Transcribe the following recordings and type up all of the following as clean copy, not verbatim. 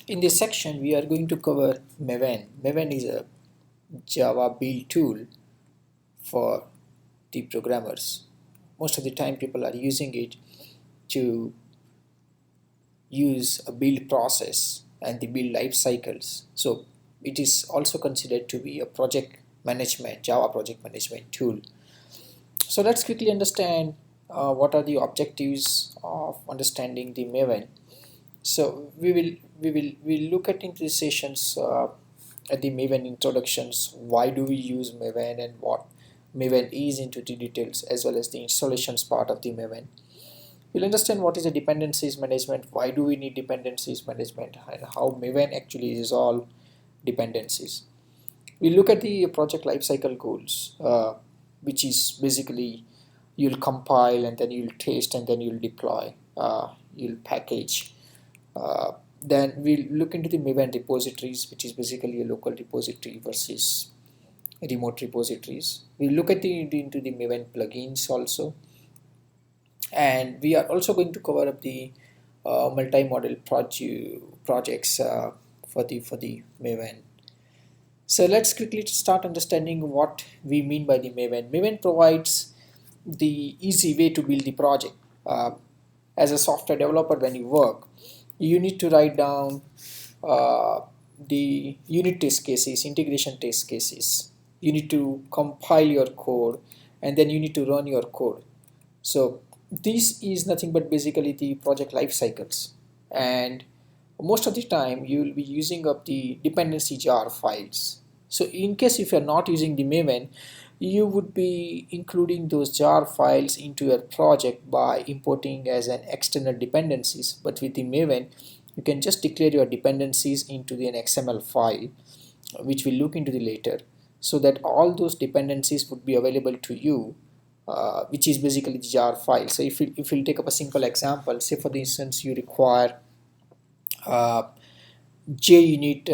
In this section, we are going to cover Maven. Maven is a Java build tool for the programmers. Most of the time, people are using it to use a build process and the build life cycles. So it is also considered to be a project management, Java project management tool. So let's quickly understand what are the objectives of understanding the Maven. So we'll look at into the sessions at the Maven introductions. Why do we use Maven and what Maven is into the details, as well as the installations part of the Maven. We'll understand what is the dependencies management, why do we need dependencies management, and how Maven actually resolve dependencies. We'll look at the project lifecycle goals, which is basically you'll compile and then you'll test and then you'll deploy, you'll package. Then we'll look into the Maven repositories, which is basically a local repository versus remote repositories. We'll look at into the Maven plugins also, and we are also going to cover up the multi-model projects for the Maven. So let's quickly start understanding what we mean by the Maven. Maven provides the easy way to build the project. As a software developer, when you work, you need to write down uh, the unit test cases, integration test cases. You need to compile your code, and then you need to run your code. So this is nothing but basically the project life cycles, and most of the time you will be using up the dependency jar files. So in case if you're not using the Maven, you would be including those jar files into your project by importing as an external dependencies. But with the Maven, you can just declare your dependencies into an XML file, which we'll look into the later, so that all those dependencies would be available to you, which is basically the jar file. So if you take up a simple example, say for instance you require uh, JUnit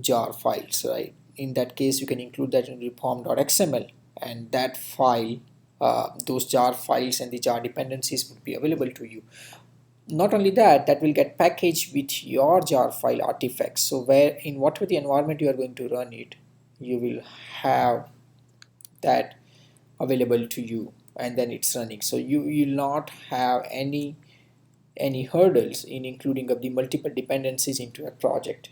jar files, right? In that case, you can include that in reform.xml, and that file, those jar files and the jar dependencies would be available to you. Not only that, that will get packaged with your jar file artifacts. So where in whatever the environment you are going to run it, you will have that available to you, and then it's running. So you will not have any hurdles in including of the multiple dependencies into a project.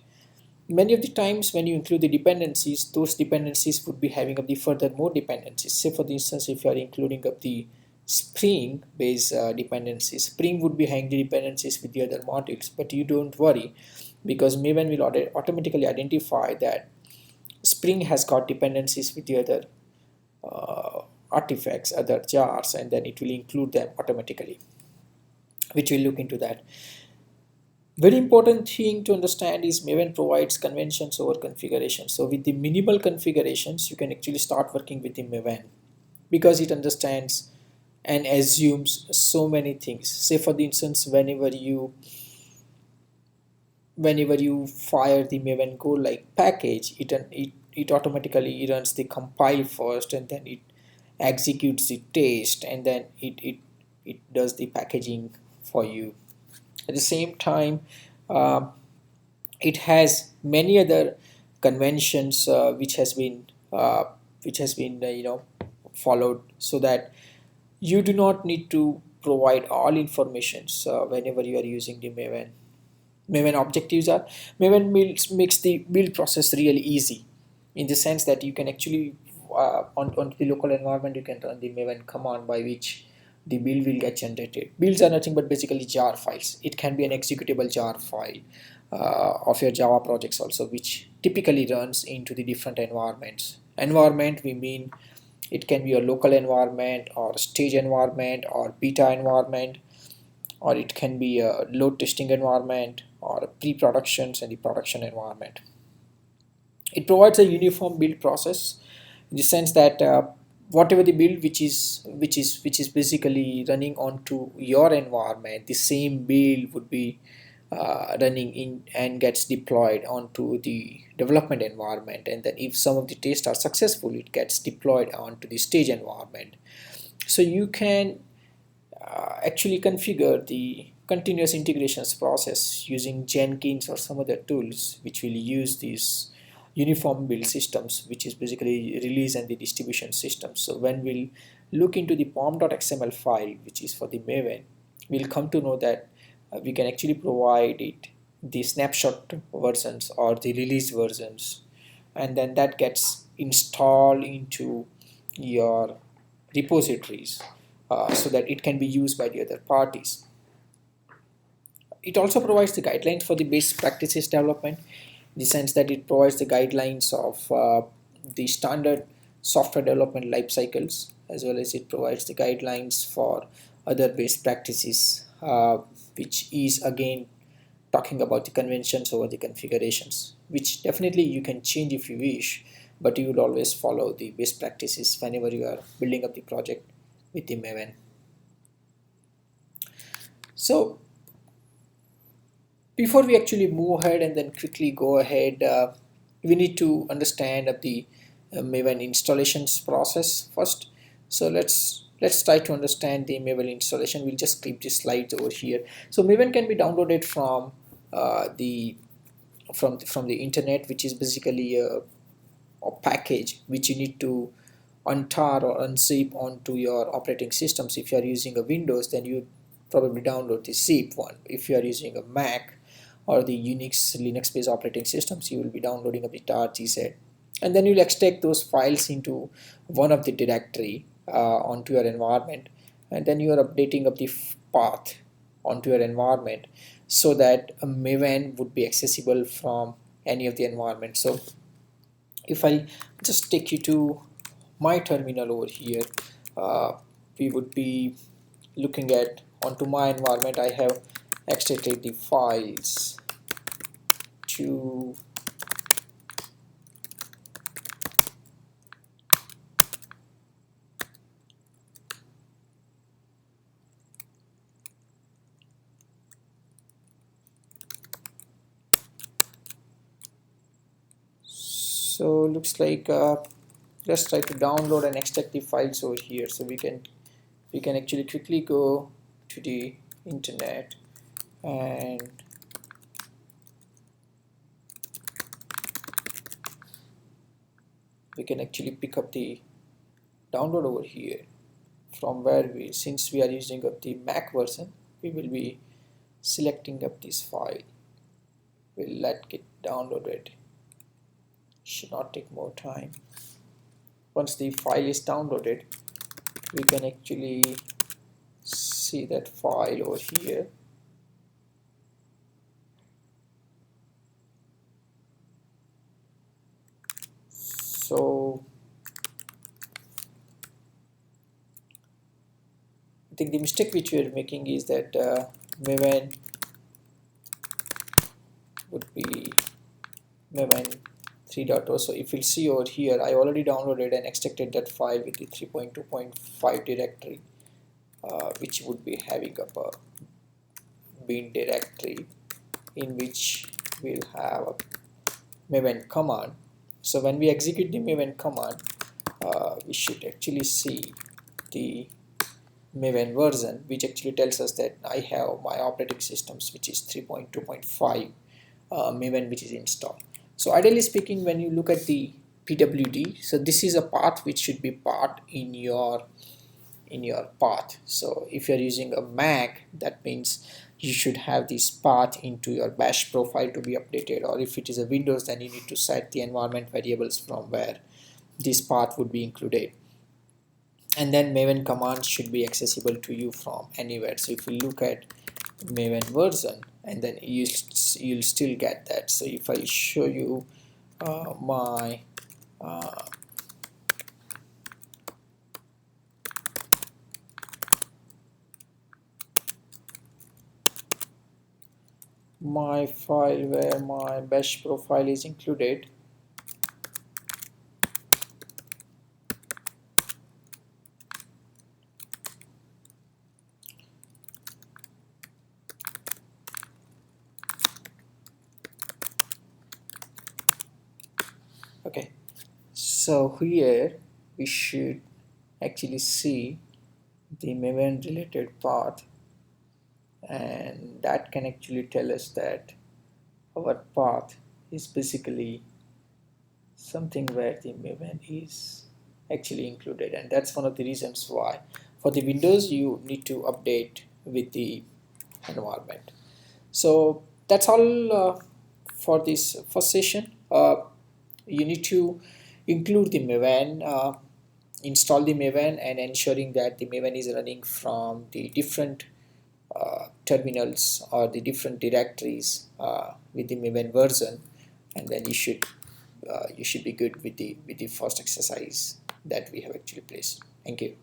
Many of the times when you include the dependencies, those dependencies would be having up the further more dependencies. Say for instance, if you are including up the Spring based dependencies, Spring would be having the dependencies with the other modules, but you don't worry, because Maven will automatically identify that Spring has got dependencies with the other artifacts, other jars, and then it will include them automatically, which we'll look into that. Very important thing to understand is Maven provides conventions over configurations. So with the minimal configurations, you can actually start working with the Maven, because it understands and assumes so many things. Say for instance, whenever you fire the Maven Go like package, it automatically runs the compile first, and then it executes the test, and then it does the packaging for you. At the same time, uh, it has many other conventions which has been followed, so that you do not need to provide all informations whenever you are using the Maven. Maven objectives are makes the build process really easy, in the sense that you can actually on the local environment you can run the Maven command by which the build will get generated. Builds are nothing but basically jar files. It can be an executable jar file of your Java projects also, which typically runs into the different environments. Environment, we mean it can be a local environment or stage environment or beta environment, or it can be a load testing environment or a pre-productions and the production environment. It provides a uniform build process, in the sense that whatever the build which is basically running onto your environment, the same build would be running in and gets deployed onto the development environment, and then if some of the tests are successful, it gets deployed onto the stage environment. So you can actually configure the continuous integrations process using Jenkins or some other tools which will use these uniform build systems, which is basically release and the distribution systems. So when we'll look into the pom.xml file, which is for the Maven, we'll come to know that we can actually provide it the snapshot versions or the release versions, and then that gets installed into your repositories so that it can be used by the other parties. It also provides the guidelines for the best practices development, in the sense that it provides the guidelines of the standard software development life cycles, as well as it provides the guidelines for other best practices, which is again talking about the conventions over the configurations, which definitely you can change if you wish, but you will always follow the best practices whenever you are building up the project with the Maven. So before we actually move ahead and then quickly go ahead, we need to understand of the Maven installations process first. So let's try to understand the Maven installation. We'll just keep the slides over here. So Maven can be downloaded from from the internet, which is basically a package which you need to untar or unzip onto your operating systems. If you are using a Windows, then you probably download the zip one. If you are using a Mac or the Unix Linux based operating systems, you will be downloading a bit RGZ, and then you'll extract those files into one of the directory onto your environment, and then you are updating of the path onto your environment so that a Maven would be accessible from any of the environment. So if I just take you to my terminal over here, we would be looking at onto my environment. I have extracted the files to so looks like let's try to download and extract the files over here. So we can actually quickly go to the internet and we can actually pick up the download over here, from where we, since we are using up the Mac version, we will be selecting up this file. We'll let it downloaded. Should not take more time. Once the file is downloaded, we can actually see that file over here. So I think the mistake which we are making is that Maven would be Maven 3.0. So if you'll see over here, I already downloaded and extracted that file with the 3.2.5 directory, which would be having up a bin directory in which we'll have a Maven command. So when we execute the Maven command, we should actually see the Maven version, which actually tells us that I have my operating systems, which is 3.2.5 Maven, which is installed. So ideally speaking, when you look at the PWD, so this is a path which should be part in your path. So if you're using a Mac, that means you should have this path into your bash profile to be updated, or if it is a Windows, then you need to set the environment variables from where this path would be included. And then Maven commands should be accessible to you from anywhere. So if you look at Maven version, and then you'll still get that. So if I show you my my file where my bash profile is included, okay, so here we should actually see the Maven related path, and that can actually tell us that our path is basically something where the Maven is actually included, and that's one of the reasons why for the Windows you need to update with the environment. So that's all for this first session. You need to include the Maven, install the Maven, and ensuring that the Maven is running from the different terminals or the different directories with the Maven version, and then you should be good with the first exercise that we have actually placed. Thank you.